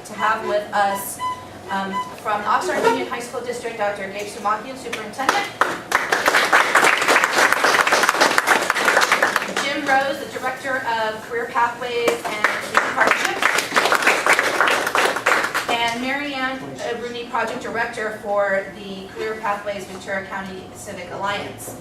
to have with us from the Oxnard Union High School District, Dr. Gabe Sumakian, Superintendent. Jim Rose, the Director of Career Pathways and Community Partnerships. And Mary Ann Rooney, Project Director for the Career Pathways Ventura County Civic Alliance.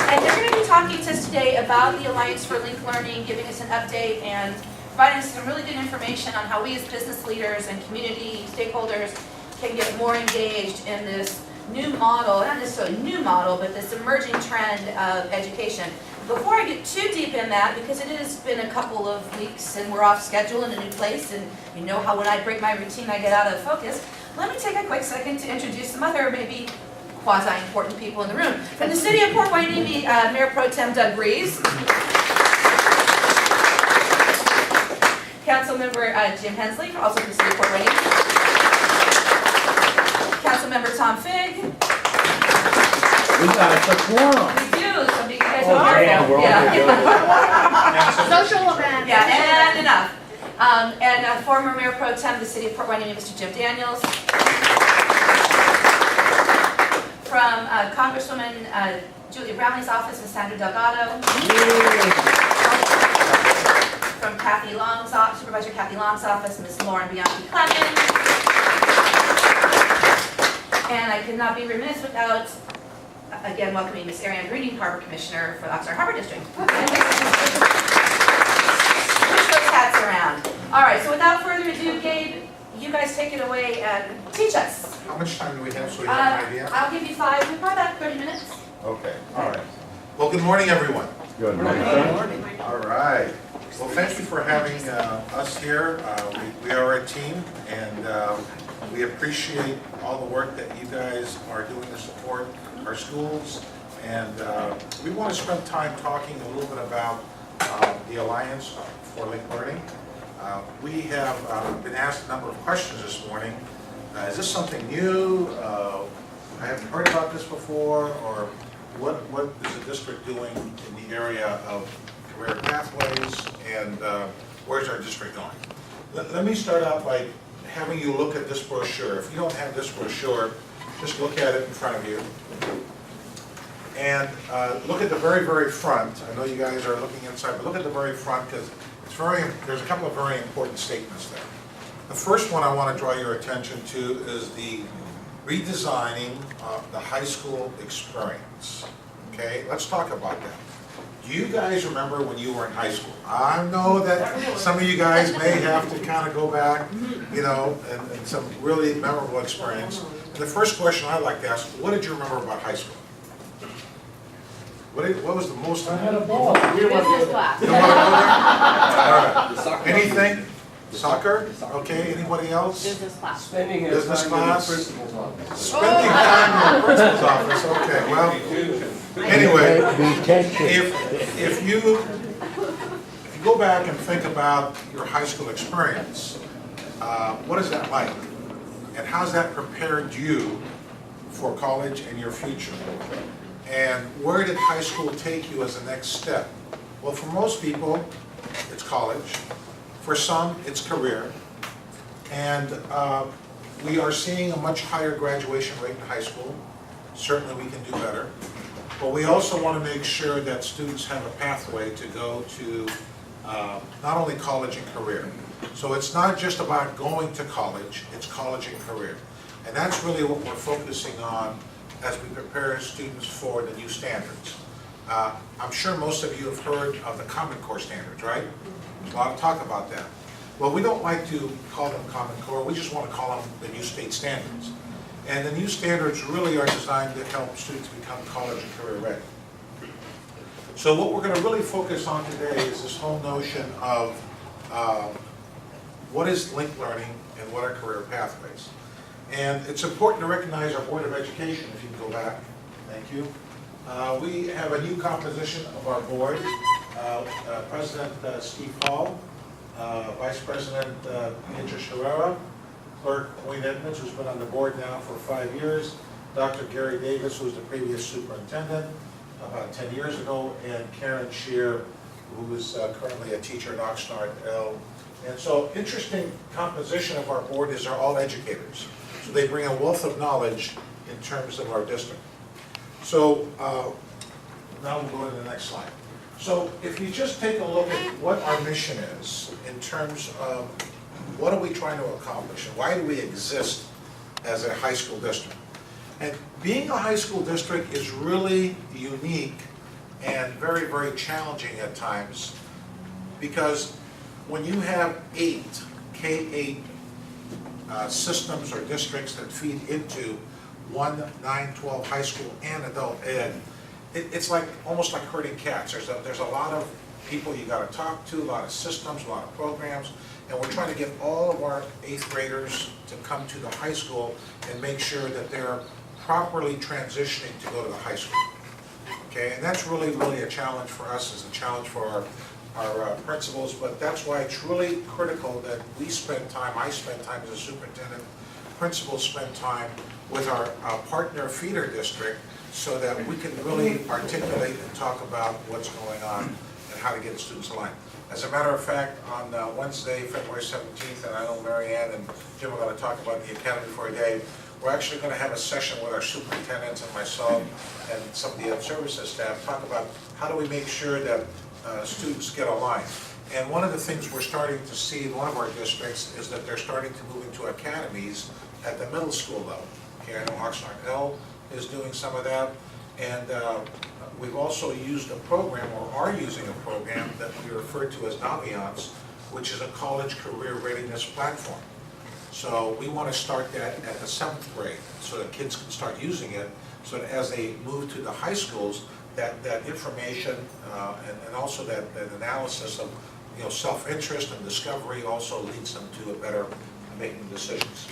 And they're going to be talking to us today about the Alliance for Linked Learning, giving us an update and providing us some really good information on how we as business leaders and community stakeholders can get more engaged in this new model, not necessarily new model, but this emerging trend of education. Before I get too deep in that, because it has been a couple of weeks and we're off schedule in a new place, and you know how when I break my routine I get out of focus, let me take a quick second to introduce some other maybe quasi-important people in the room. From the City of Port Hueneme, Mayor Pro Tem Doug Breeze. Councilmember Jim Hensley, also from the City of Port Hueneme. Councilmember Tom Figg. We got a quorum. We do, so you guys Oh, are yeah, we're all Social event. Yeah, and enough. And former Mayor Pro Tem of the City of Port Hueneme, Mr. Jim Daniels. From Congresswoman Julia Brownlee's office, Ms. Sandra Delgado. From Kathy Long's office, Supervisor Kathy Long's office, Ms. Lauren Bianchi Clemens. And I could not be remiss without, again, welcoming Ms. Ariane Greening, Harbor Commissioner for the Oxnard Harbor District. Switch those hats around. All right, so without further ado, Gabe, you guys take it away and teach us. How much time do we have so we have an idea? I'll give you 5, probably about 30 minutes. Okay, all right. Well, good morning, everyone. Good morning. All right. Well, thank you for having us here. We are a team, and we appreciate all the work that you guys are doing to support our schools. And we want to spend time talking a little bit about the Alliance for Linked Learning. We have been asked a number of questions this morning. Is this something new? I haven't heard about this before, or what is the district doing in the area of career pathways, and where's our district going? Let me start out by having you look at this brochure. If you don't have this brochure, just look at it in front of you. And look at the very, very front. I know you guys are looking inside, but look at the very front, because there's a couple of very important statements there. The first one I want to draw your attention to is the redesigning of the high school experience. Okay, let's talk about that. Do you guys remember when you were in high school? I know that some of you guys may have to kind of go back, you know, and some really memorable experience. And the first question I'd like to ask, what did you remember about high school? What was the most? I had a ball. Business class. You don't want to go there? All right. Anything? Soccer? Okay, anybody else? Business class. Spending Business time class? in the principal's office. Spending time in the principal's office, okay, well, anyway, if you go back and think about your high school experience, what is that like? And how's that prepared you for college and your future? And where did high school take you as the next step? Well, for most people, it's college. For some, it's career. And we are seeing a much higher graduation rate in high school. Certainly we can do better. But we also want to make sure that students have a pathway to go to not only college and career. So it's not just about going to college, it's college and career. And that's really what we're focusing on as we prepare students for the new standards. I'm sure most of you have heard of the Common Core standards, right? There's a lot of talk about that. Well, we don't like to call them Common Core, we just want to call them the new state standards. And the new standards really are designed to help students become college and career ready. So what we're going to really focus on today is this whole notion of what is linked learning and what are career pathways. And it's important to recognize our Board of Education, if you can go back. Thank you. We have a new composition of our board. President Steve Hall, Vice President Beatrice Herrera, Clerk Wayne Edmonds, who's been on the board now for 5 years, Dr. Gary Davis, who was the previous superintendent about 10 years ago, and Karen Shear, who is currently a teacher at Oxnard L. And so interesting composition of our board is they're all educators. So they bring a wealth of knowledge in terms of our district. So now we'll go to the next slide. So if you just take a look at what our mission is in terms of what are we trying to accomplish and why do we exist as a high school district. And being a high school district is really unique and very, very challenging at times, because when you have 8 K-8 systems or districts that feed into 1, 9, 12 high school and adult ed, it's like almost like herding cats. There's a lot of people you got to talk to, a lot of systems, a lot of programs, and we're trying to get all of our 8th graders to come to the high school and make sure that they're properly transitioning to go to the high school. Okay, and that's really, really a challenge for us, it's a challenge for our principals, but that's why it's really critical that we spend time, I spend time as a superintendent, principals spend time with our partner feeder district so that we can really articulate and talk about what's going on and how to get students aligned. As a matter of fact, on Wednesday, February 17th, and I know Mary Ann and Jim are going to talk about the Academy for a Day, we're actually going to have a session with our superintendents and myself and some of the other services staff, talk about how do we make sure that students get aligned. And one of the things we're starting to see in one of our districts is that they're starting to move into academies at the middle school level. Okay, I know Oxnard L is doing some of that, and we've also used a program, or are using a program, that we refer to as Naviance, which is a college career readiness platform. So we want to start that at the 7th grade, so that kids can start using it, so that as they move to the high schools, that information and also that analysis of self-interest and discovery also leads them to a better making decisions.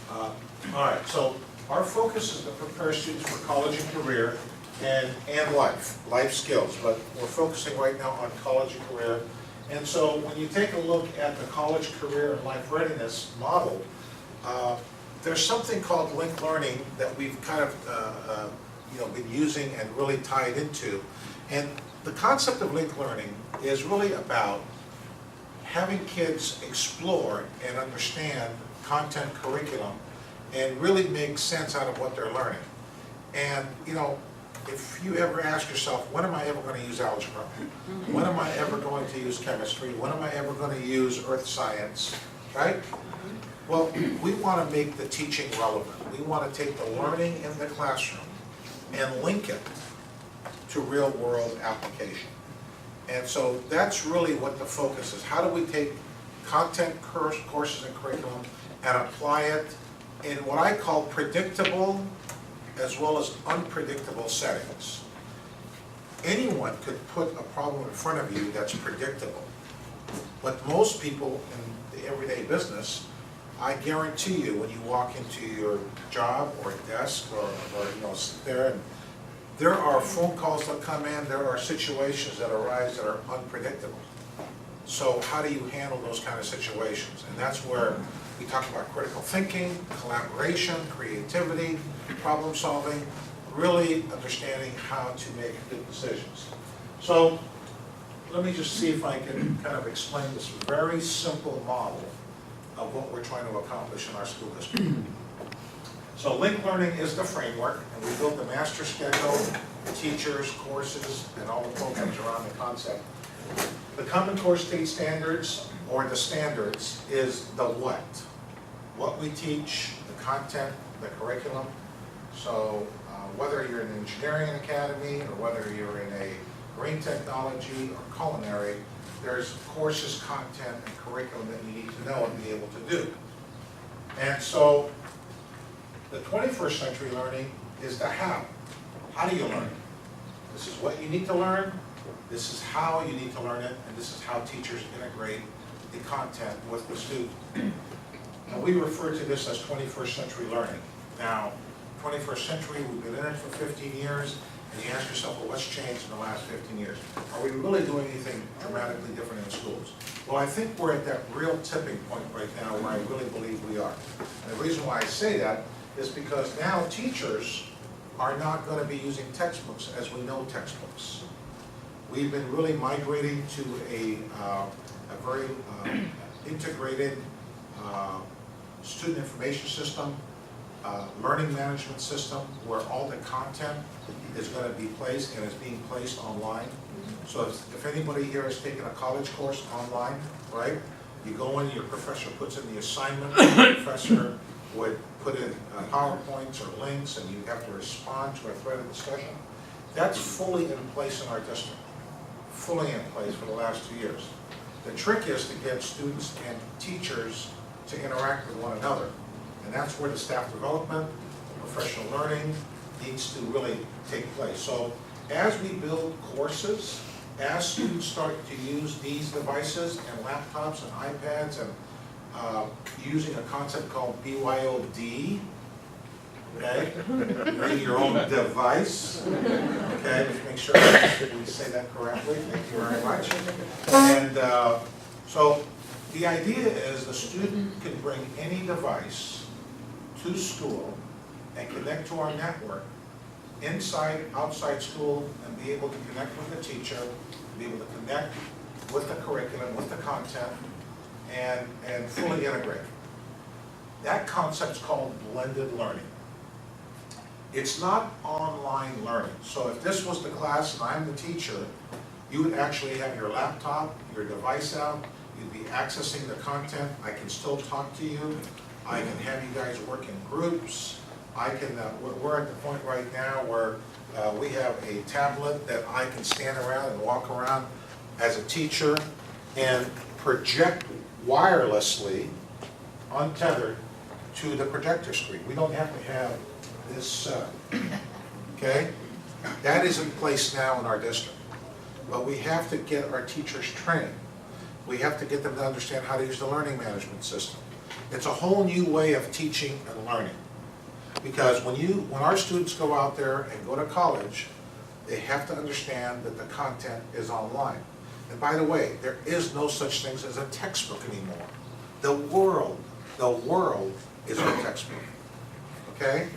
All right, so our focus is to prepare students for college and career and life skills, but we're focusing right now on college and career. And so when you take a look at the college, career, and life readiness model, there's something called linked learning that we've kind of been using and really tied into. And the concept of linked learning is really about having kids explore and understand content curriculum and really make sense out of what they're learning. And if you ever ask yourself, when am I ever going to use algebra? When am I ever going to use chemistry? When am I ever going to use earth science, right? Well, we want to make the teaching relevant. We want to take the learning in the classroom and link it to real world application. And so that's really what the focus is. How do we take content, courses, and curriculum and apply it in what I call predictable as well as unpredictable settings? Anyone could put a problem in front of you that's predictable, but most people in the everyday business, I guarantee you, when you walk into your job or desk or sit there, and there are phone calls that come in, there are situations that arise that are unpredictable. So how do you handle those kind of situations? And that's where we talk about critical thinking, collaboration, creativity, problem solving, really understanding how to make good decisions. So let me just see if I can kind of explain this very simple model of what we're trying to accomplish in our school district. So linked learning is the framework, and we built the master schedule, teachers, courses, and all the programs around the concept. The Common Core State Standards, or the standards, is the what we teach, the content, the curriculum. So whether you're in an engineering academy or whether you're in a green technology or culinary, there's courses, content, and curriculum that you need to know and be able to do. And so the 21st century learning is the how. How do you learn? This is what you need to learn, this is how you need to learn it, and this is how teachers integrate the content with the student. And we refer to this as 21st century learning. Now, 21st century, we've been in it for 15 years, and you ask yourself, well, what's changed in the last 15 years? Are we really doing anything dramatically different in schools? Well, I think we're at that real tipping point right now where I really believe we are. And the reason why I say that is because now teachers are not going to be using textbooks as we know textbooks. We've been really migrating to a very integrated student information system, learning management system, where all the content is going to be placed and is being placed online. So if anybody here has taken a college course online, right? You go in, your professor puts in the assignment, the professor would put in PowerPoints or links, and you have to respond to a threaded discussion. That's fully in place in our district, fully in place for the last 2 years. The trick is to get students and teachers to interact with one another. And that's where the staff development, professional learning needs to really take place. So as we build courses, as students start to use these devices and laptops and iPads and using a concept called BYOD, okay? Bring your own device, okay? Let's make sure we say that correctly. Thank you very much. And so the idea is the student can bring any device to school and connect to our network inside, outside school, and be able to connect with the teacher, be able to connect with the curriculum, with the content, and fully integrate. That concept's called blended learning. It's not online learning. So if this was the class and I'm the teacher, you would actually have your laptop, your device out, you'd be accessing the content, I can still talk to you, I can have you guys work in groups, I can, we're at the point right now where we have a tablet that I can stand around and walk around as a teacher and project wirelessly, untethered, to the projector screen. We don't have to have this, okay? That is in place now in our district. But we have to get our teachers trained. We have to get them to understand how to use the learning management system. It's a whole new way of teaching and learning. Because when our students go out there and go to college, they have to understand that the content is online. And by the way, there is no such thing as a textbook anymore. The world is our textbook, okay?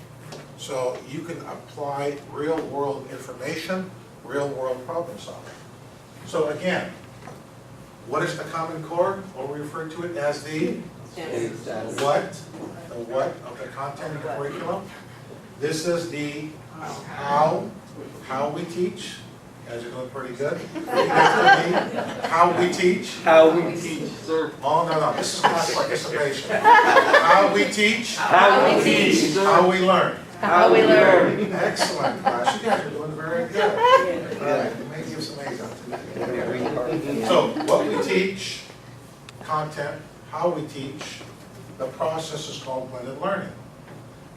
So you can apply real-world information, real-world problem solving. So again, what is the Common Core? Or we refer to it as the what? The what of the content and the curriculum? This is the how we teach. You guys are doing pretty good. How we teach. How we teach, sir. Oh, no, this is class participation. How we teach. How we teach, sir. How we learn. How we learn. Excellent class. You guys are doing very good. All right, you may give some A's out there. So, what we teach, content, how we teach, the process is called blended learning.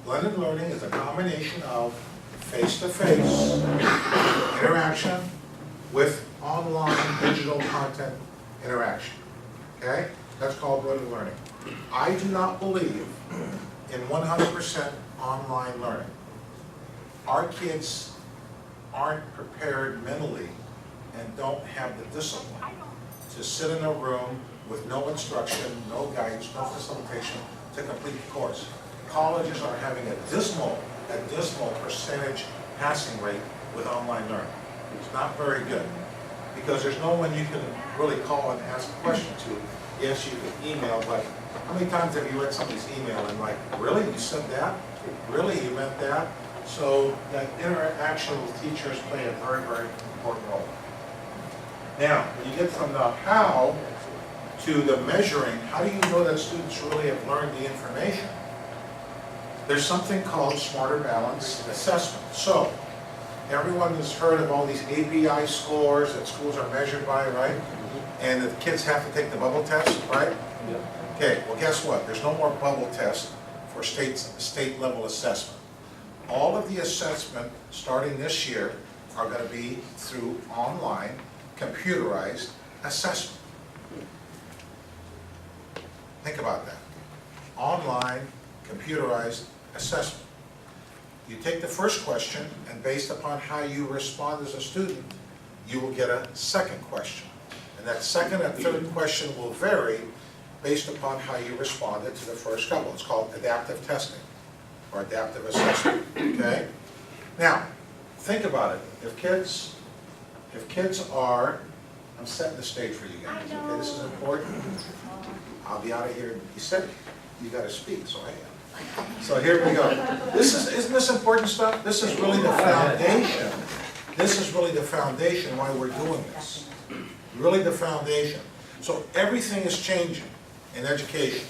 Blended learning is a combination of face-to-face interaction with online digital content interaction. Okay? That's called blended learning. I do not believe in 100% online learning. Our kids aren't prepared mentally and don't have the discipline to sit in a room with no instruction, no guidance, no facilitation to complete the course. Colleges are having a dismal percentage passing rate with online learning. It's not very good because there's no one you can really call and ask a question to. Yes, you can email, but how many times have you read somebody's email and like, really, you said that? Really, you meant that? So that interaction with teachers play a very, very important role. Now, when you get from the how to the measuring, how do you know that students really have learned the information? There's something called Smarter Balanced Assessment. So, everyone has heard of all these API scores that schools are measured by, right? And the kids have to take the bubble test, right? Okay, well guess what? There's no more bubble test for state level assessment. All of the assessment starting this year are going to be through online, computerized assessment. Think about that. Online, computerized assessment. You take the first question, and based upon how you respond as a student, you will get a second question. And that second and third question will vary based upon how you responded to the first couple. It's called adaptive testing or adaptive assessment, okay? Now, think about it. If if kids are, I'm setting the stage for you guys, okay, this is important. I'll be out of here, you said you gotta speak, so I am. So here we go. Isn't this important stuff? This is really the foundation. This is really the foundation why we're doing this. Really the foundation. So everything is changing in education,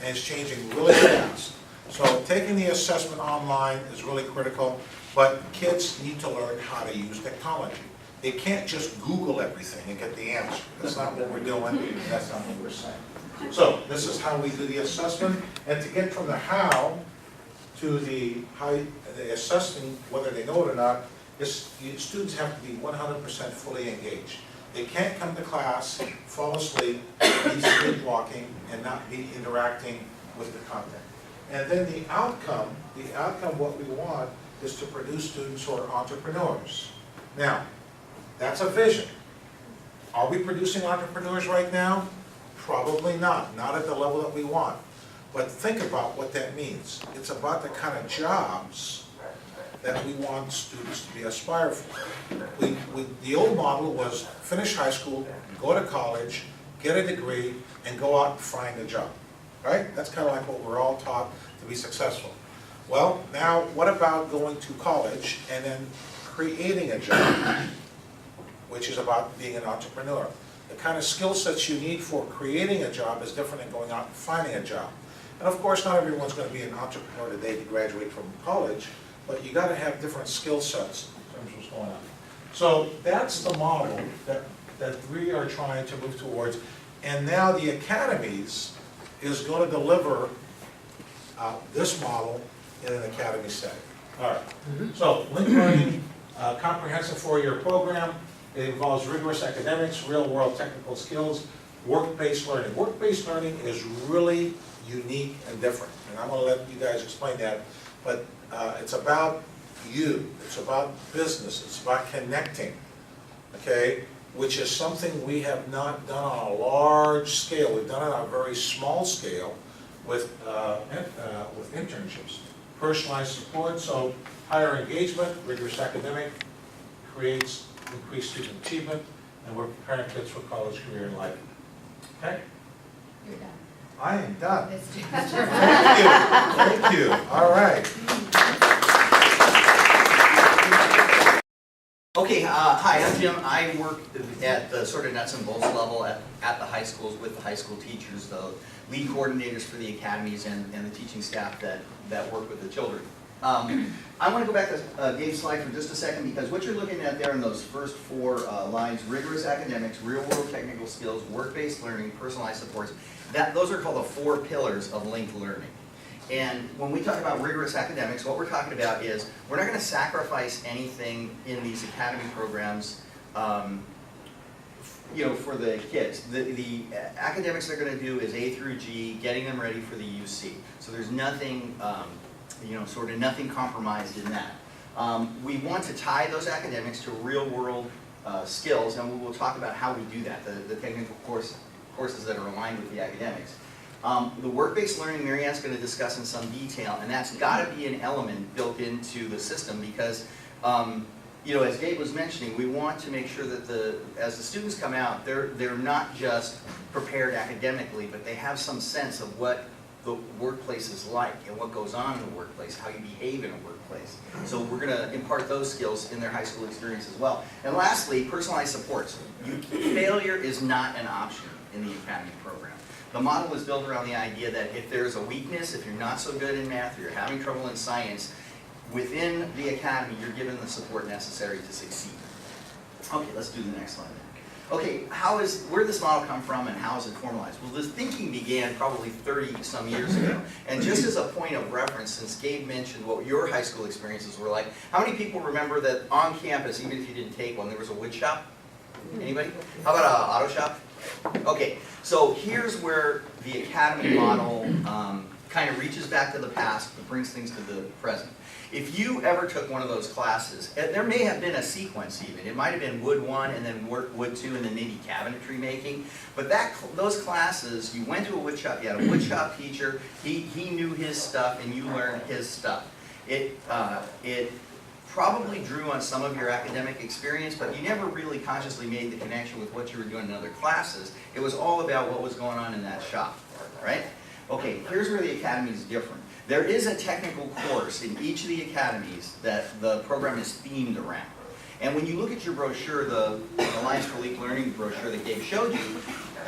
and it's changing really fast. So taking the assessment online is really critical, but kids need to learn how to use technology. They can't just Google everything and get the answer. That's not what we're doing, that's not what we're saying. So this is how we do the assessment, and to get from the how to the assessing, whether they know it or not, students have to be 100% fully engaged. They can't come to class, fall asleep, be sleepwalking, and not be interacting with the content. And then the outcome, what we want is to produce students who are entrepreneurs. Now, that's a vision. Are we producing entrepreneurs right now? Probably not at the level that we want. But think about what that means. It's about the kind of jobs that we want students to be aspire for. The old model was finish high school, go to college, get a degree, and go out and find a job, right? That's kind of like what we're all taught to be successful. Well, now what about going to college and then creating a job, which is about being an entrepreneur? The kind of skill sets you need for creating a job is different than going out and finding a job. And of course, not everyone's going to be an entrepreneur today to graduate from college, but you got to have different skill sets in terms of what's going on. So that's the model that we are trying to move towards. And now the academies is going to deliver this model in an academy setting. All right. So Link Learning, comprehensive 4-year program. It involves rigorous academics, real-world technical skills, work-based learning. Work-based learning is really unique and different, and I'm going to let you guys explain that. But it's about you, it's about business, it's about connecting, okay? Which is something we have not done on a large scale. We've done it on a very small scale with internships. Personalized support, so higher engagement, rigorous academic, creates increased student achievement, and we're preparing kids for college, career, and life. Okay? You're done. I am done. It's just- Thank you. All right. Okay, hi, I'm Jim. I work at the sort of nuts and bolts level at the high schools with the high school teachers, the lead coordinators for the academies, and the teaching staff that work with the children. I want to go back to Dave's slide for just a second, because what you're looking at there in those first 4 lines, rigorous academics, real-world technical skills, work-based learning, personalized supports, those are called the 4 pillars of linked learning. And when we talk about rigorous academics, what we're talking about is we're not going to sacrifice anything in these academy programs for the kids. The academics they're going to do is A through G, getting them ready for the UC. So there's nothing, sort of nothing compromised in that. We want to tie those academics to real-world skills, and we will talk about how we do that, the technical courses that are aligned with the academics. The work-based learning, Marianne's going to discuss in some detail, and that's got to be an element built into the system because, as Gabe was mentioning, we want to make sure that as the students come out, they're not just prepared academically, but they have some sense of what the workplace is like and what goes on in the workplace, how you behave in a workplace. So we're going to impart those skills in their high school experience as well. And lastly, personalized supports. Failure is not an option in the academy program. The model is built around the idea that if there's a weakness, if you're not so good in math or you're having trouble in science, within the academy you're given the support necessary to succeed. Okay, let's do the next slide. Okay, where did this model come from and how is it formalized? Well, this thinking began probably 30-some years ago. And just as a point of reference, since Gabe mentioned what your high school experiences were like, how many people remember that on campus, even if you didn't take one, there was a wood shop? Anybody? How about an auto shop? Okay, so here's where the academy model kind of reaches back to the past but brings things to the present. If you ever took one of those classes, there may have been a sequence even. It might have been Wood 1 and then Wood 2 and then maybe cabinetry making. But those classes, you went to a wood shop, you had a wood shop teacher, he knew his stuff and you learned his stuff. It probably drew on some of your academic experience, but you never really consciously made the connection with what you were doing in other classes. It was all about what was going on in that shop, right? Okay, here's where the academy is different. There is a technical course in each of the academies that the program is themed around. And when you look at your brochure, the Alliance for Leap Learning brochure that Gabe showed you,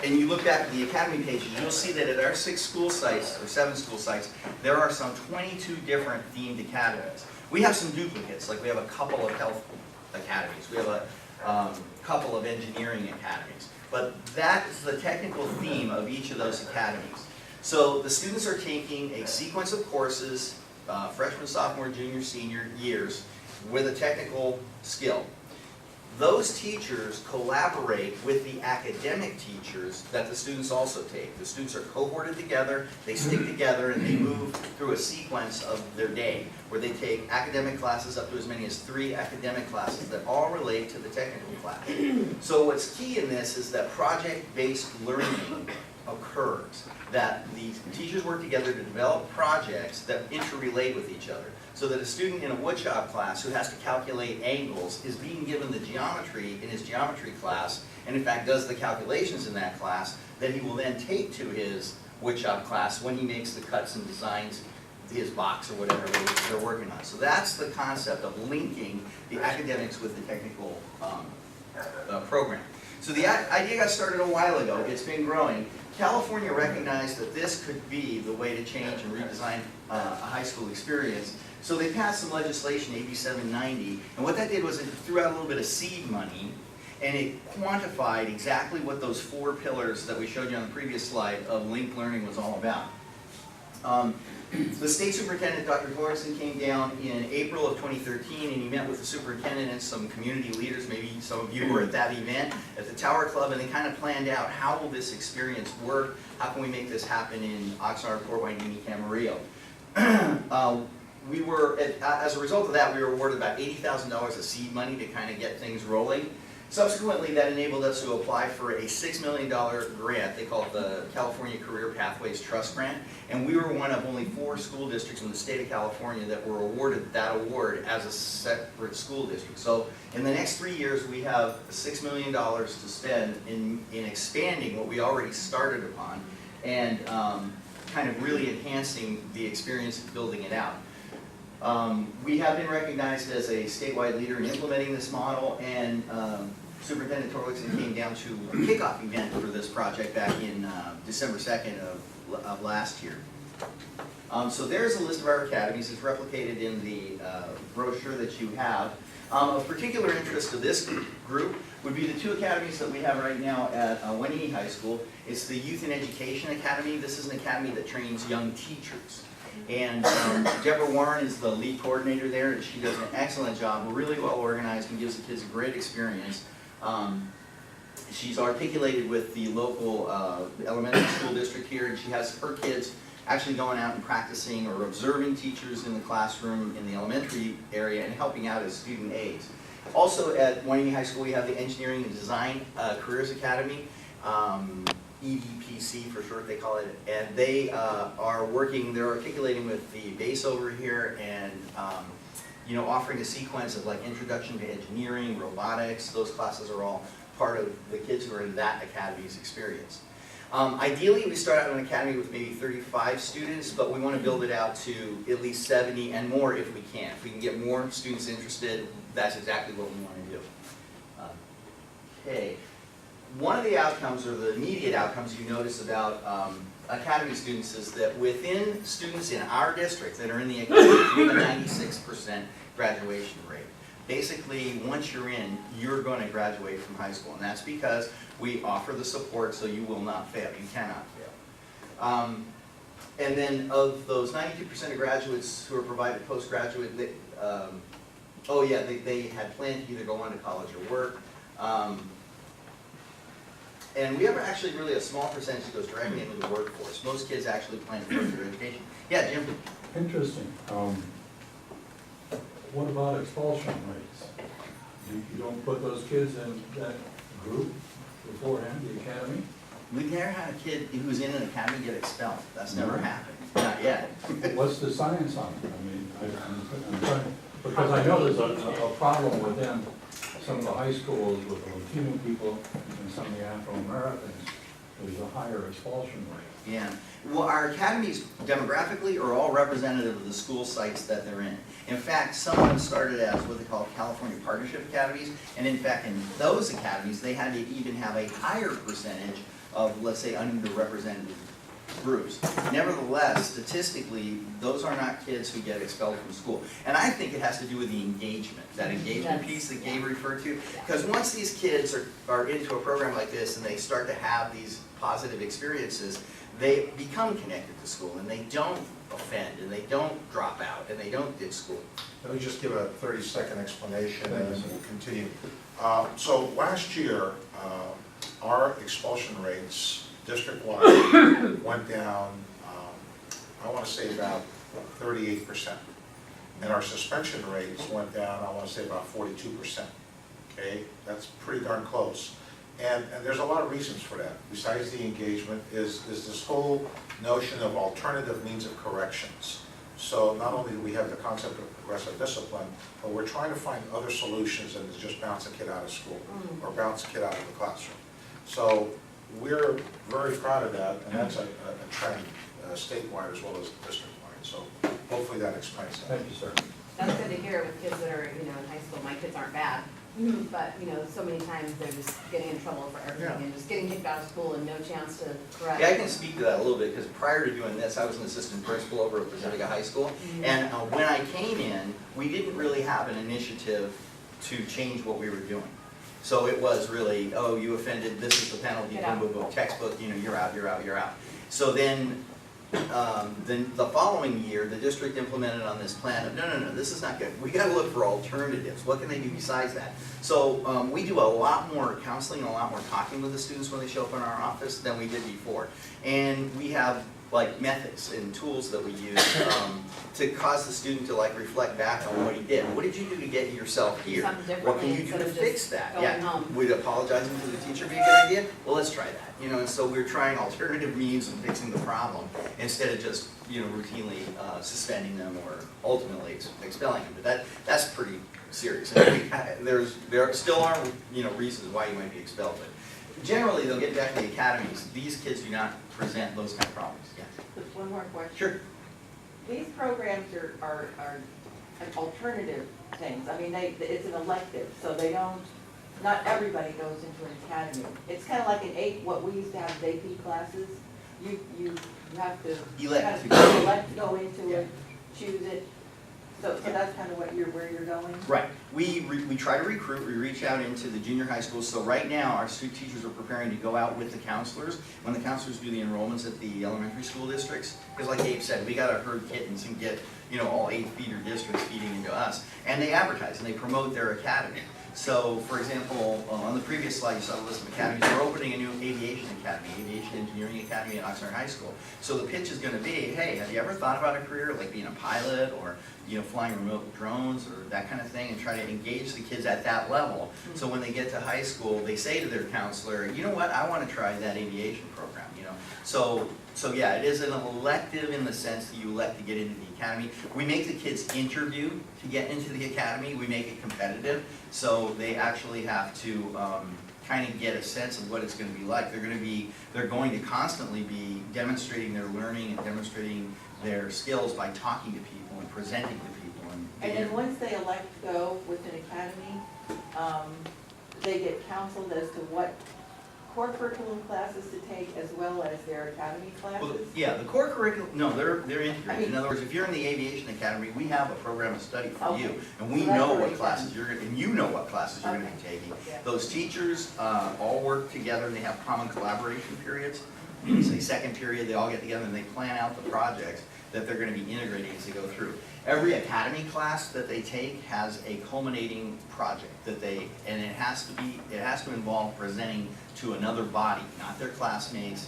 and you look back at the academy pages, you'll see that at our 6 school sites, or 7 school sites, there are some 22 different themed academies. We have some duplicates, like we have a couple of health academies, we have a couple of engineering academies, but that is the technical theme of each of those academies. So the students are taking a sequence of courses, freshman, sophomore, junior, senior years, with a technical skill. Those teachers collaborate with the academic teachers that the students also take. The students are cohorted together, they stick together, and they move through a sequence of their day where they take academic classes up to as many as 3 academic classes that all relate to the technical class. So what's key in this is that project-based learning occurs, that the teachers work together to develop projects that interrelate with each other. So that a student in a woodshop class who has to calculate angles is being given the geometry in his geometry class, and in fact does the calculations in that class, that he will then take to his woodshop class when he makes the cuts and designs his box or whatever they're working on. So that's the concept of linking the academics with the technical program. So the idea got started a while ago. It's been growing. California recognized that this could be the way to change and redesign a high school experience. So they passed some legislation, AB 790, and what that did was it threw out a little bit of seed money, and it quantified exactly what those 4 pillars that we showed you on the previous slide of linked learning was all about. The state superintendent, Dr. Florenson, came down in April of 2013, and he met with the superintendent and some community leaders. Maybe some of you were at that event at the Tower Club, and they kind of planned out how will this experience work, how can we make this happen in Oxnard, Fort Wayne, Camarillo. As a result of that, we were awarded about $80,000 of seed money to kind of get things rolling. Subsequently, that enabled us to apply for a $6 million grant. They call it the California Career Pathways Trust Grant. And we were one of only 4 school districts in the state of California that were awarded that award as a separate school district. So in the next 3 years, we have $6 million to spend in expanding what we already started upon and kind of really enhancing the experience of building it out. We have been recognized as a statewide leader in implementing this model, and Superintendent Torlakson came down to a kickoff event for this project back in December 2nd of last year. So there's a list of our academies. It's replicated in the brochure that you have. Of particular interest to this group would be the 2 academies that we have right now at Wenatchee High School. It's the Youth and Education Academy. This is an academy that trains young teachers. And Deborah Warren is the lead coordinator there, and she does an excellent job, really well organized, and gives the kids a great experience. She's articulated with the local elementary school district here, and she has her kids actually going out and practicing or observing teachers in the classroom in the elementary area and helping out as student aides. Also at Wenatchee High School, we have the Engineering and Design Careers Academy. EDPC for short, they call it, and they are working, they're articulating with the base over here and offering a sequence of like introduction to engineering, robotics. Those classes are all part of the kids who are in that academy's experience. Ideally, we start out in an academy with maybe 35 students, but we want to build it out to at least 70 and more if we can. If we can get more students interested, that's exactly what we want to do. Okay. One of the outcomes, or the immediate outcomes you notice about academy students is that within students in our district that are in the academy, we have a 96% graduation rate. Basically, once you're in, you're going to graduate from high school, and that's because we offer the support so you will not fail. You cannot fail. And then of those 92% of graduates who are provided postgraduate, they had planned to either go on to college or work. And we have actually really a small percentage that goes directly into the workforce. Most kids actually plan for further education. Yeah, Jim? Interesting. What about expulsion rates? You don't put those kids in that group beforehand, the academy? We've never had a kid who's in an academy get expelled. That's never happened. Not yet. What's the science on it? I mean, I'm trying, Because I know there's a problem within some of the high schools with the Latino people and some of the Afro-Americans. There's a higher expulsion rate. Yeah, well, our academies demographically are all representative of the school sites that they're in. In fact, some of them started as what they call California Partnership Academies, and in fact, in those academies, they had to even have a higher percentage of, let's say, underrepresented groups. Nevertheless, statistically, those are not kids who get expelled from school. And I think it has to do with the engagement, that engagement piece that Gabe referred to. Because once these kids are into a program like this and they start to have these positive experiences, they become connected to school and they don't offend and they don't drop out and they don't ditch school. Let me just give a 30-second explanation and then we'll continue. So last year, our expulsion rates district-wide went down, I want to say about 38%. And our suspension rates went down, I want to say about 42%. Okay, that's pretty darn close. And there's a lot of reasons for that. Besides the engagement is this whole notion of alternative means of corrections. So not only do we have the concept of progressive discipline, but we're trying to find other solutions than to just bounce a kid out of school or bounce a kid out of the classroom. So we're very proud of that, and that's a trend statewide as well as district-wide. So hopefully that explains that. Thank you, sir. That's good to hear with kids that are, in high school. My kids aren't bad, but, so many times they're just getting in trouble for everything and just getting kicked out of school and no chance to correct. Yeah, I can speak to that a little bit, because prior to doing this, I was an assistant principal over at Pacifica High School. And when I came in, we didn't really have an initiative to change what we were doing. So it was really, oh, you offended, this is the penalty, boom, boom, boom, textbook, you're out, you're out, you're out. So then the following year, the district implemented on this plan of, no, this is not good. We gotta look for alternatives. What can they do besides that? So we do a lot more counseling, a lot more talking with the students when they show up in our office than we did before. And we have like methods and tools that we use to cause the student to like reflect back on what he did. What did you do to get yourself here? What can you do to fix that? Yeah, would apologizing to the teacher be a good idea? Well, let's try that. And so we're trying alternative means of fixing the problem instead of just routinely suspending them or ultimately expelling them. But that's pretty serious. And there still are reasons why you might be expelled. But generally, they'll get back to the academies. These kids do not present those kind of problems. Yeah. Just one more question. Sure. These programs are an alternative things. I mean, it's an elective, so they don't, not everybody goes into an academy. It's kind of like what we used to have as AP classes. You have to Elect to go into it, choose it. So that's kind of where you're going? Right. We try to recruit, we reach out into the junior high schools. So right now, our teachers are preparing to go out with the counselors. When the counselors do the enrollments at the elementary school districts, because like Abe said, we got to herd kittens and get all 8 feeder districts feeding into us. And they advertise and they promote their academy. So, for example, on the previous slide, you saw the list of academies. We're opening a new aviation academy, aviation engineering academy at Oxnard High School. So the pitch is going to be, hey, have you ever thought about a career like being a pilot or flying remote drones or that kind of thing, and try to engage the kids at that level. So when they get to high school, they say to their counselor, you know what, I want to try that aviation program. So yeah, it is an elective in the sense that you elect to get into the academy. We make the kids interview to get into the academy. We make it competitive, so they actually have to kind of get a sense of what it's going to be like. They're going to constantly be demonstrating their learning and demonstrating their skills by talking to people and presenting to people. And then once they elect to go with an academy, they get counseled as to what core curriculum classes to take as well as their academy classes? Well, yeah, the core curriculum, no, they're integrated. In other words, if you're in the aviation academy, we have a program of study for you, and we know what classes you're going to, and you know what classes you're going to be taking. Yeah. Those teachers all work together, and they have common collaboration periods. Say second period, they all get together and they plan out the projects that they're going to be integrating as they go through. Every academy class that they take has a culminating project and it has to involve presenting to another body, not their classmates,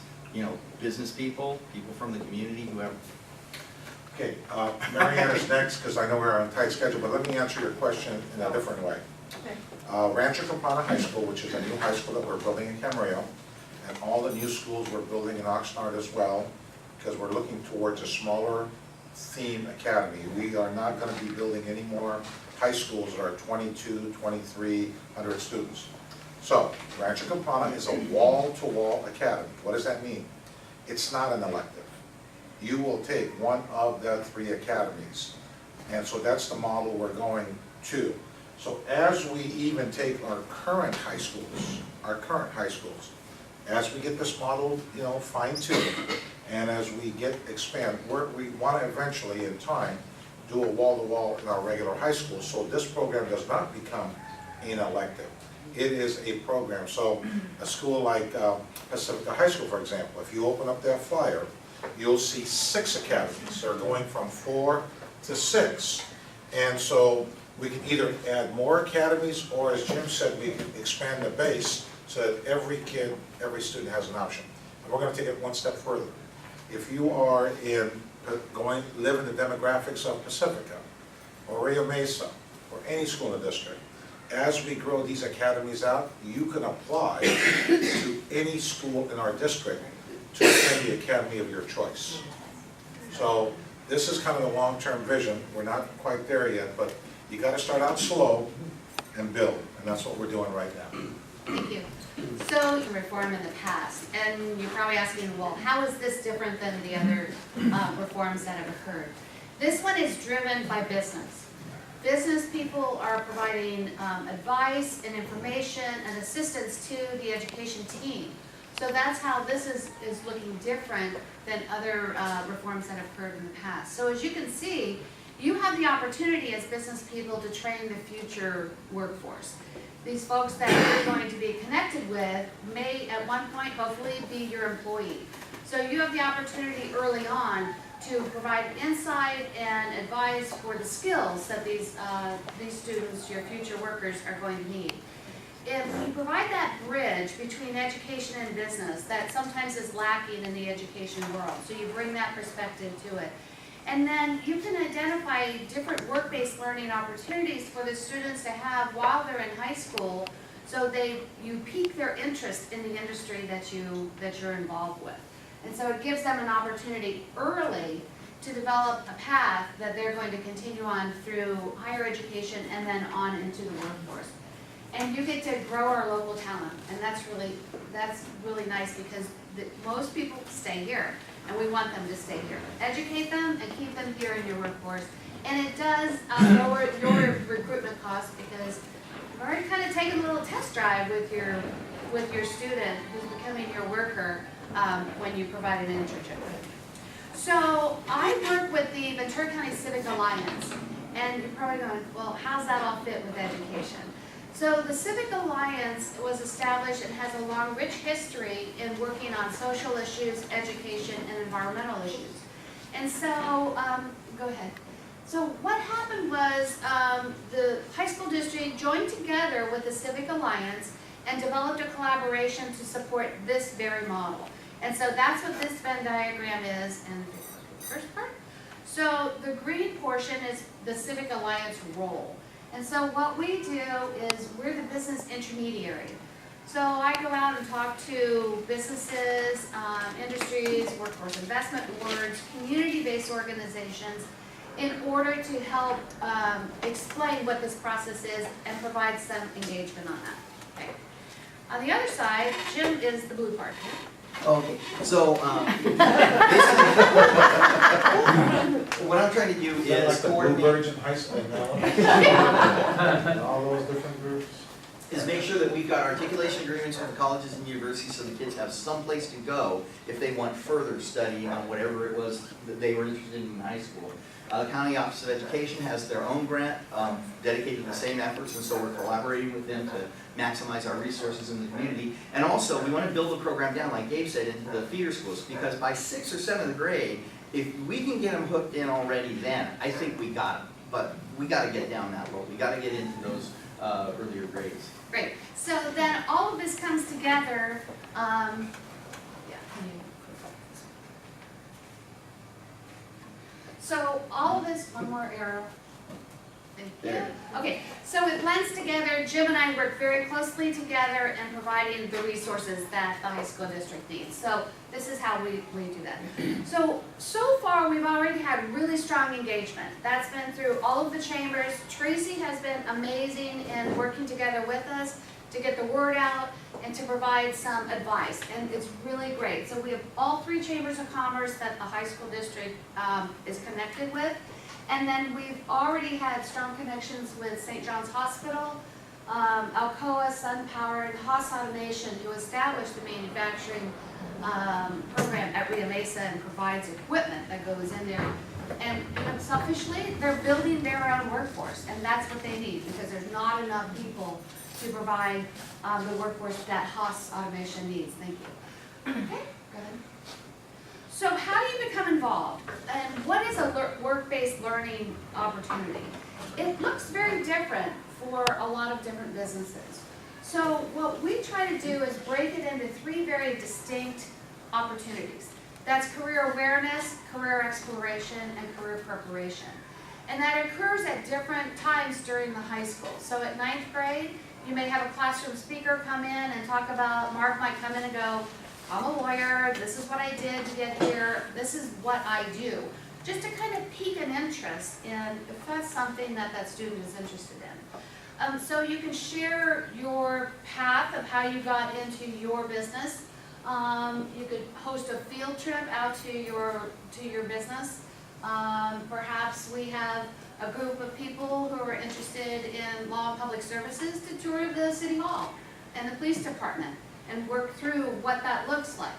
business people, people from the community, whoever. Okay, Marianne is next, because I know we're on a tight schedule, but let me answer your question in a different way. Okay. Rancho Campana High School, which is a new high school that we're building in Camarillo, and all the new schools we're building in Oxnard as well, because we're looking towards a smaller theme academy. We are not gonna be building any more high schools that are 22, 2,300 students. So, Rancho Campana is a wall-to-wall academy. What does that mean? It's not an elective. You will take one of the 3 academies. And so that's the model we're going to. So as we even take our current high schools, as we get this model, fine-tuned, and as we expand, we want to eventually, in time, do a wall-to-wall in our regular high school, so this program does not become an elective. It is a program. So a school like Pacifica High School, for example, if you open up that flyer, you'll see 6 academies. They're going from 4 to 6. And so we can either add more academies, or as Jim said, we can expand the base so that every kid, every student has an option. And we're going to take it one step further. If you are live in the demographics of Pacifica, or Rio Mesa, or any school in the district, as we grow these academies out, you can apply to any school in our district to attend the academy of your choice. So this is kind of the long-term vision. We're not quite there yet, but you got to start out slow and build, and that's what we're doing right now. Thank you. So you reform in the past, and you're probably asking, well, how is this different than the other reforms that have occurred? This one is driven by business. Business people are providing advice and information and assistance to the education team. So that's how this is looking different than other reforms that have occurred in the past. So as you can see, you have the opportunity as business people to train the future workforce. These folks that you're going to be connected with may at one point hopefully be your employee. So you have the opportunity early on to provide insight and advice for the skills that these students, your future workers, are going to need. If we provide that bridge between education and business that sometimes is lacking in the education world, so you bring that perspective to it. And then you can identify different work-based learning opportunities for the students to have while they're in high school, so you pique their interest in the industry that you're involved with. And so it gives them an opportunity early to develop a path that they're going to continue on through higher education and then on into the workforce. And you get to grow our local talent, and that's really nice because most people stay here, and we want them to stay here. Educate them and keep them here in your workforce, and it does lower your recruitment costs because you've already kind of taken a little test drive with your student who's becoming your worker when you provide an internship. So I work with the Ventura County Civic Alliance, and you're probably going, well, how's that all fit with education? So the Civic Alliance was established and has a long, rich history in working on social issues, education, and environmental issues. And so, go ahead. So what happened was the high school district joined together with the Civic Alliance and developed a collaboration to support this very model. And so that's what this Venn diagram is in the first part. So the green portion is the Civic Alliance role. And so what we do is we're the business intermediary. So I go out and talk to businesses, industries, workforce investment boards, community-based organizations in order to help explain what this process is and provide some engagement on that. Okay. On the other side, Jim is the blue part. Okay, so basically, what I'm trying to do Is that like is the coordinate. Bluebirds in high school now? And all those different groups? Is make sure that we've got articulation agreements with the colleges and universities so the kids have some place to go if they want further studying on whatever it was that they were interested in high school. The County Office of Education has their own grant dedicated to the same efforts, and so we're collaborating with them to maximize our resources in the community. And also, we want to build the program down, like Gabe said, into the feeder schools, because by 6th or 7th grade, if we can get them hooked in already then, I think we got them. But we got to get down that road. We got to get into those earlier grades. Great. So then all of this comes together. Yeah, can you? So all of this, one more arrow. Thank you. Okay, so it blends together. Jim and I work very closely together in providing the resources that the high school district needs. So this is how we do that. So far, we've already had really strong engagement. That's been through all of the chambers. Tracy has been amazing in working together with us to get the word out and to provide some advice, and it's really great. So we have all 3 chambers of commerce that the high school district is connected with, and then we've already had strong connections with St. John's Hospital, Alcoa, SunPower, and Haas Automation, who established the manufacturing program at Rio Mesa and provides equipment that goes in there. And selfishly, they're building their own workforce, and that's what they need, because there's not enough people to provide the workforce that Haas Automation needs. Thank you. Okay, go ahead. So how do you become involved? And what is a work-based learning opportunity? It looks very different for a lot of different businesses. So what we try to do is break it into 3 very distinct opportunities. That's career awareness, career exploration, and career preparation. And that occurs at different times during the high school. So at 9th grade, you may have a classroom speaker come in and talk about, Mark might come in and go, I'm a lawyer, this is what I did to get here, this is what I do. Just to kind of pique an interest in if that's something that that student is interested in. So you can share your path of how you got into your business. You could host a field trip out to your business. Perhaps we have a group of people who are interested in law and public services to tour the city hall and the police department and work through what that looks like.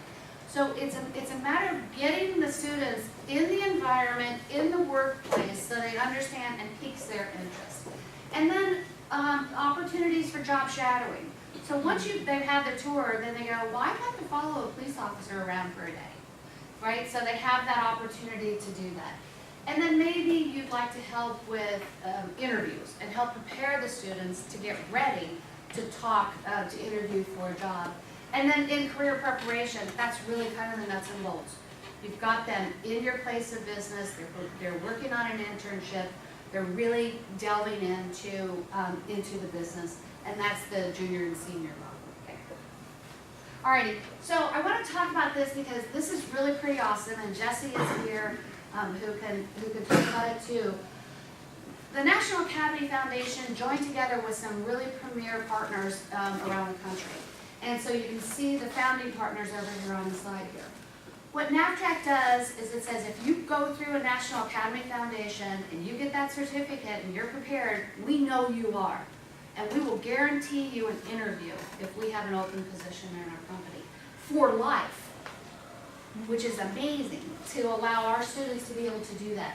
So it's a matter of getting the students in the environment, in the workplace, so they understand and piques their interest. And then opportunities for job shadowing. So once they've had the tour, then they go, well, I'd like to follow a police officer around for a day, right? So they have that opportunity to do that. And then maybe you'd like to help with interviews and help prepare the students to get ready to talk, to interview for a job. And then in career preparation, that's really kind of the nuts and bolts. You've got them in your place of business, they're working on an internship, they're really delving into the business, and that's the junior and senior level. Okay. Alrighty, so I want to talk about this because this is really pretty awesome, and Jesse is here who can talk about it too. The National Academy Foundation joined together with some really premier partners around the country. And so you can see the founding partners over here on the slide here. What NAVTRAC does is it says if you go through a National Academy Foundation and you get that certificate and you're prepared, we know you are. And we will guarantee you an interview if we have an open position in our company for life, which is amazing to allow our students to be able to do that.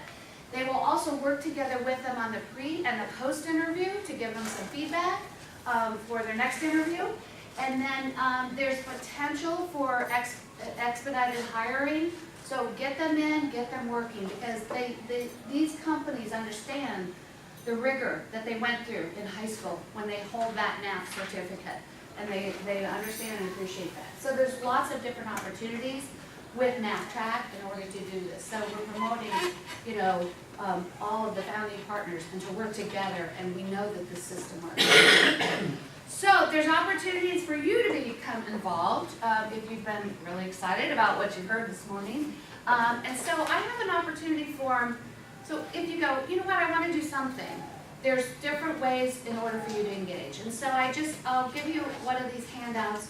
They will also work together with them on the pre and the post interview to give them some feedback for their next interview. And then there's potential for expedited hiring. So get them in, get them working, because these companies understand the rigor that they went through in high school when they hold that NAF certificate. And they understand and appreciate that. So there's lots of different opportunities with NAVTRAC in order to do this. So we're promoting, all of the founding partners and to work together, and we know that this system works. So there's opportunities for you to become involved if you've been really excited about what you've heard this morning. And so I have an opportunity form. So if you go, you know what, I want to do something, there's different ways in order for you to engage. And so I'll give you one of these handouts.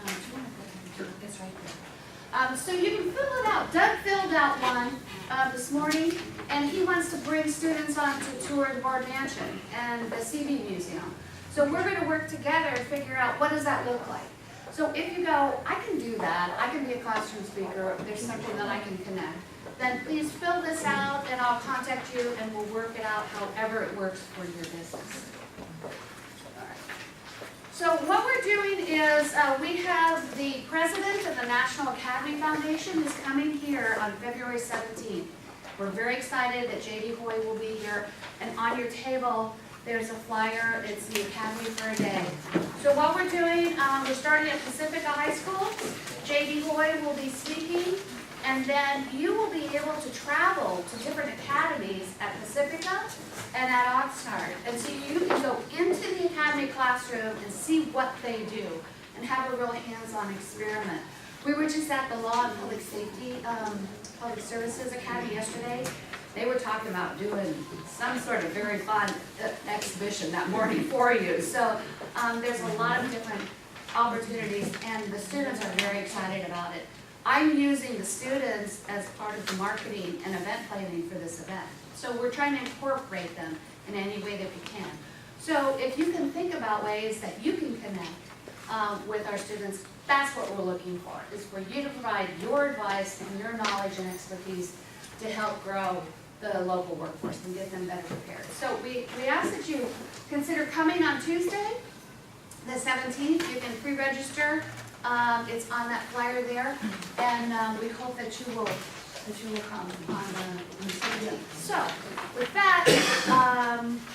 It's right there. So you can fill it out. Doug filled out one this morning, and he wants to bring students on to tour the Bard Mansion and the CB Museum. So we're going to work together and figure out what does that look like. So if you go, I can do that, I can be a classroom speaker, there's something that I can connect, then please fill this out and I'll contact you and we'll work it out however it works for your business. All right. So what we're doing is we have the president of the National Academy Foundation is coming here on February 17th. We're very excited that J.D. Hoy will be here, and on your table there's a flyer. It's the Academy for a Day. So what we're doing, we're starting at Pacifica High School. J.D. Hoy will be speaking. And then you will be able to travel to different academies at Pacifica and at Oxnard. And so you can go into the academy classroom and see what they do and have a real hands-on experiment. We were just at the Law and Public Safety, Public Services Academy yesterday. They were talking about doing some sort of very fun exhibition that morning for you. So there's a lot of different opportunities, and the students are very excited about it. I'm using the students as part of the marketing and event planning for this event. So we're trying to incorporate them in any way that we can. So if you can think about ways that you can connect with our students, that's what we're looking for, is for you to provide your advice and your knowledge and expertise to help grow the local workforce and get them better prepared. So we ask that you consider coming on Tuesday, the 17th. You can pre-register. It's on that flyer there, and we hope that you will come on the 17th. So with that,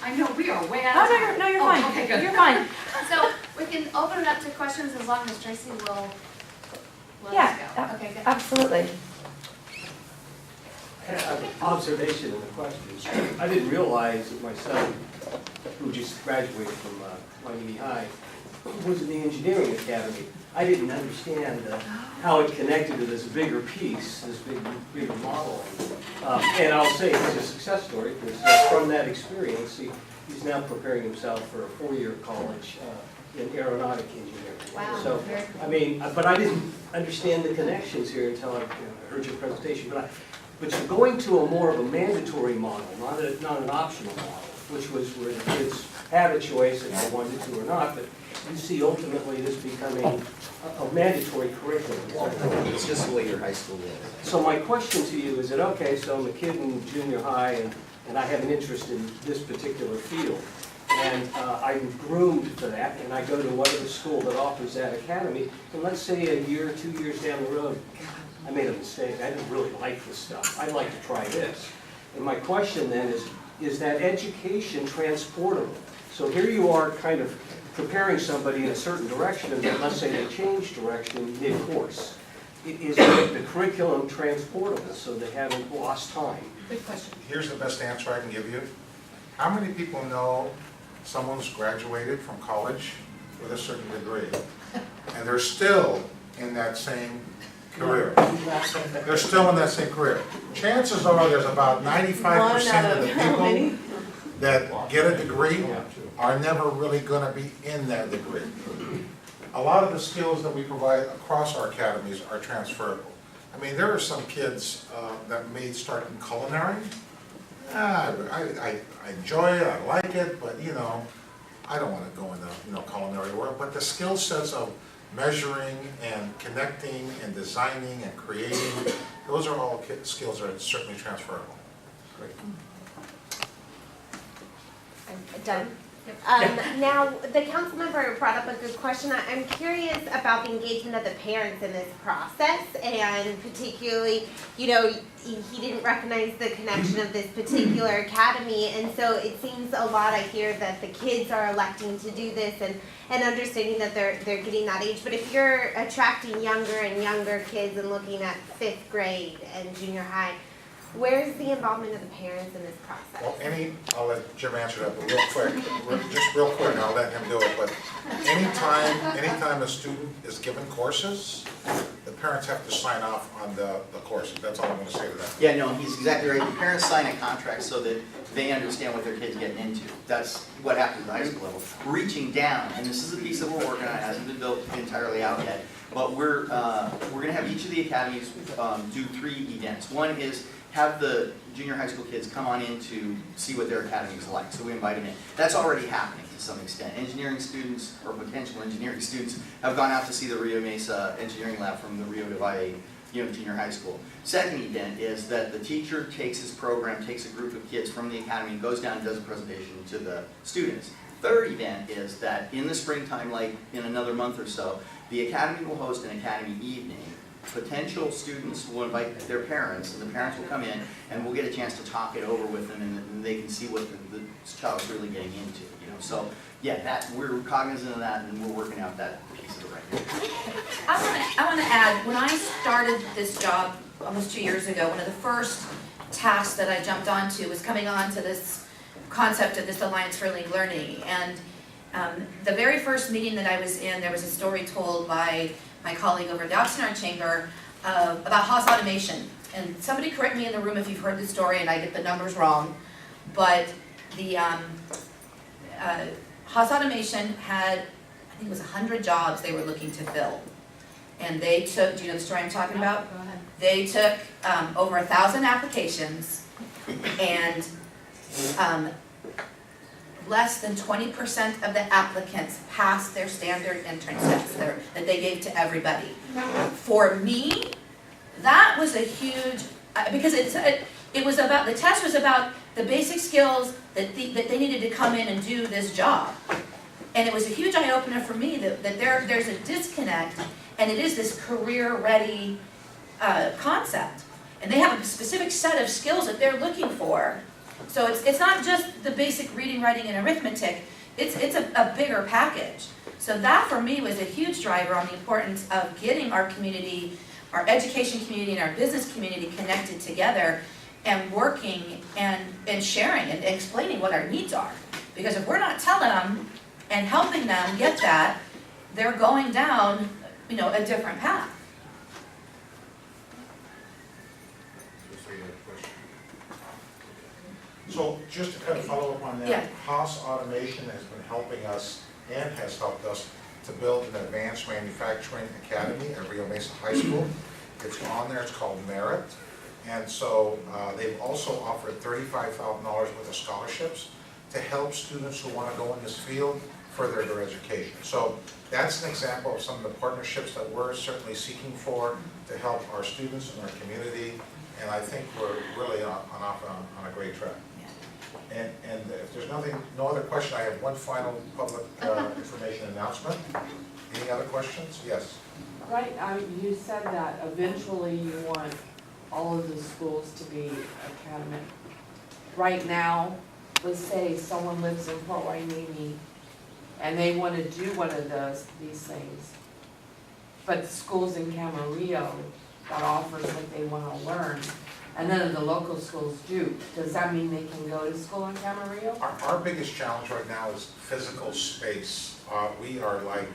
I know we are way out of time. No, you're Oh, fine. okay, good. You're fine. So we can open it up to questions as long as Tracy will let Yeah, us go. Okay, good. Absolutely. I have an observation and a question. I didn't realize that my son, who just graduated from Miami High, was in the engineering academy. I didn't understand how it connected to this bigger piece, this bigger model. And I'll say it's a success story, because from that experience, he's now preparing himself for a 4-year college in aeronautic engineering. Wow, So, very cool. I mean, but I didn't understand the connections here until I heard your presentation. But you're going to a more of a mandatory model, not an optional model, which was where the kids have a choice if they wanted to or not. But you see ultimately this becoming a mandatory curriculum. It's just the way your high school is. So my question to you is that, okay, so I'm a kid in junior high and I have an interest in this particular field. And I'm groomed for that, and I go to whatever school that offers that academy. And let's say a year, 2 years down the road, I made a mistake. I didn't really like this stuff. I'd like to try this. And my question then is that education transportable? So here you are kind of preparing somebody in a certain direction, and then let's say they change direction mid-course. Is the curriculum transportable so they haven't lost time? Good question. Here's the best answer I can give you. How many people know someone's graduated from college with a certain degree, and they're still in that same career? They're still in that same career. Chances are there's about 95% of the people that get a degree are never really going to be in that degree. A lot of the skills that we provide across our academies are transferable. I mean, there are some kids that may start in culinary. I enjoy it, I like it, but I don't want to go into culinary work. But the skill sets of measuring and connecting and designing and creating, those are all skills that are certainly transferable. Great. I'm done. Now, the council member brought up a good question. I'm curious about the engagement of the parents in this process, and particularly, he didn't recognize the connection of this particular academy, and so it seems a lot, I hear, that the kids are electing to do this and understanding that they're getting that age. But if you're attracting younger and younger kids and looking at 5th grade and junior high, where's the involvement of the parents in this process? Well, I'll let Jim answer that, but real quick, I'll let him do it, but anytime a student is given courses, the parents have to sign off on the courses. That's all I'm going to say to that. Yeah, no, he's exactly right. The parents sign a contract so that they understand what their kid's getting into. That's what happens at the high school level. Reaching down, and this is a piece that we're working on, it hasn't been built entirely out yet, but we're going to have each of the academies do 3 events. One is have the junior high school kids come on in to see what their academy is like. So we invite them in. That's already happening to some extent. Engineering students, or potential engineering students, have gone out to see the Rio Mesa Engineering Lab from the Rio de Valle junior high school. Second event is that the teacher takes his program, takes a group of kids from the academy, goes down and does a presentation to the students. Third event is that in the springtime, like in another month or so, the academy will host an academy evening. Potential students will invite their parents, and the parents will come in, and we'll get a chance to talk it over with them, and they can see what the child's really getting into. So yeah, we're cognizant of that, and we're working out that piece of it right now. I want to add, when I started this job almost 2 years ago, one of the first tasks that I jumped onto was coming on to this concept of this Alliance for Linked Learning. And the very first meeting that I was in, there was a story told by my colleague over at the Oxnard Chamber about Haas Automation. And somebody correct me in the room if you've heard the story and I get the numbers wrong, but the Haas Automation had, I think it was 100 jobs they were looking to fill. And they took, do you know the story I'm talking about? Go ahead. They took over 1,000 applications, and less than 20% of the applicants passed their standard entrance test that they gave to everybody. For me, that was a huge, because it was about, the test was about the basic skills that they needed to come in and do this job. And it was a huge eye-opener for me that there's a disconnect, and it is this career-ready concept. And they have a specific set of skills that they're looking for. So it's not just the basic reading, writing, and arithmetic, it's a bigger package. So that for me was a huge driver on the importance of getting our community, our education community and our business community connected together and working and sharing and explaining what our needs are. Because if we're not telling them and helping them get that, they're going down, a different path. So just to kind of follow up on that, Yeah. Haas Automation has been helping us and has helped us to build an advanced manufacturing academy at Rio Mesa High School. It's on there, it's called Merit. And so they've also offered $35,000 worth of scholarships to help students who want to go in this field further their education. So that's an example of some of the partnerships that we're certainly seeking for to help our students and our community. And I think we're really on a great track. And if there's no other question, I have one final public information announcement. Any other questions? Yes. Right, you said that eventually you want all of the schools to be academic. Right now, let's say someone lives in Port Hueneme and they want to do one of these things, but the schools in Camarillo that offers what they want to learn, and none of the local schools do. Does that mean they can go to school in Camarillo? Our biggest challenge right now is physical space. We are like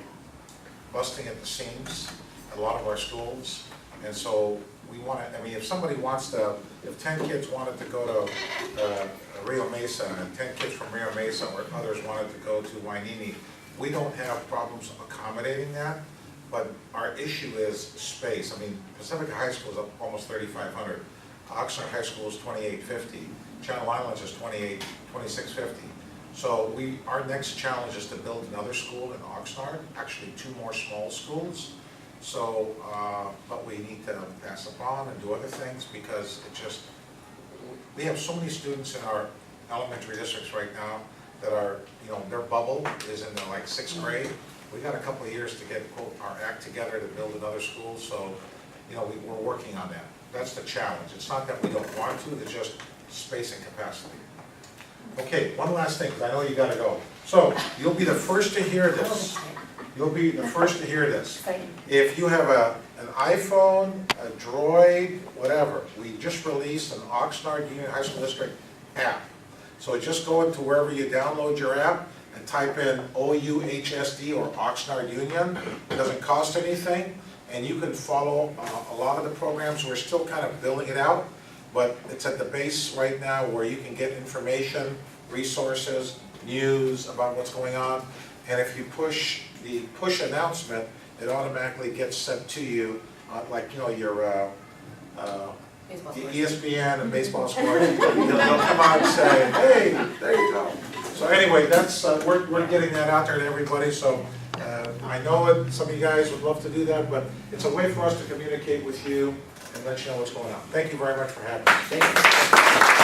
busting at the seams at a lot of our schools. And so we want to, if somebody wants to, if 10 kids wanted to go to Rio Mesa and 10 kids from Rio Mesa or others wanted to go to Hueneme, we don't have problems accommodating that. But our issue is space. Pacifica High School is up almost 3,500. Oxnard High School is 2,850. Channel Islands is 2,650. So our next challenge is to build another school in Oxnard, actually 2 more small schools. So, but we need to pass the bond and do other things because we have so many students in our elementary districts right now that are, their bubble is in the 6th grade. We got a couple of years to get our act together to build another school, so we're working on that. That's the challenge. It's not that we don't want to, it's just space and capacity. Okay, one last thing, because I know you got to go. So you'll be the first to hear this. You'll be the first to hear this. If you have an iPhone, a Droid, whatever, we just released an Oxnard Union High School District app. So just go into wherever you download your app and type in OUHSD or Oxnard Union. It doesn't cost anything, and you can follow a lot of the programs. We're still kind of building it out, but it's at the base right now where you can get information, resources, news about what's going on. And if you push the push announcement, it automatically gets sent to you, your ESPN and baseball scores. They'll come out and say, hey, there you go. So anyway, that's we're getting that out there to everybody. So I know that some of you guys would love to do that, but it's a way for us to communicate with you and let you know what's going on. Thank you very much for having me. Thank you.